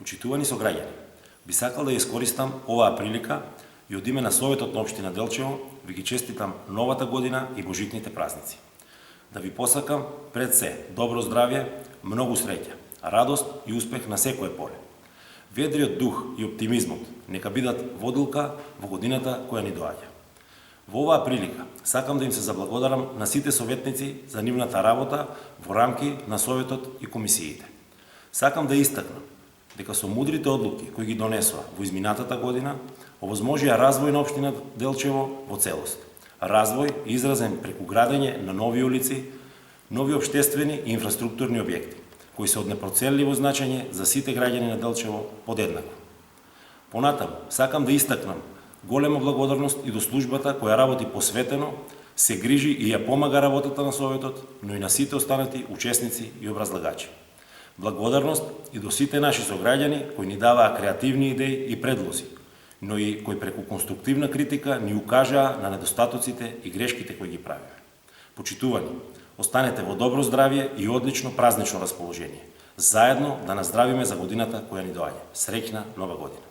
Почитувани сограѓани, би сакал да ја искористам оваа прилика и од име на Советот на општина Делчево ви ги честитам новата година и божитните празници. Да ви посакам пред се добро здравје, многу среќа, радост и успех на секое поле. Ведриот дух и оптимизмот нека бидат водилка во годината која ни доаѓа. Во оваа прилика сакам да им се заблагодарам на сите советници за нивната работа во рамки на Советот и комисиите. Сакам да истакнам дека со мудрите одлуки кои ги донесоа во изминатата година, овозможија развој на општина Делчево во целост. Развој изразен преку градење на нови улици, нови општествени и инфраструктурни објекти, кои се од непроценливо значење за сите граѓани на Делчево подеднакво. Понатаму, сакам да истакнам голема благодарност и до службата која работи посветено, се грижи и ја помага работата на Советот, но и на сите останати учесници и образлагачи. Благодарност и до сите наши сограѓани кои ни даваа креативни идеи и предлози, но и кои преку конструктивна критика ни укажаа на недостатоците и грешките кои ги правиме. Почитувани, останете во добро здравје и одлично празнично расположение. Заедно да наздравиме за годината која ни доаѓа. Среќна нова година!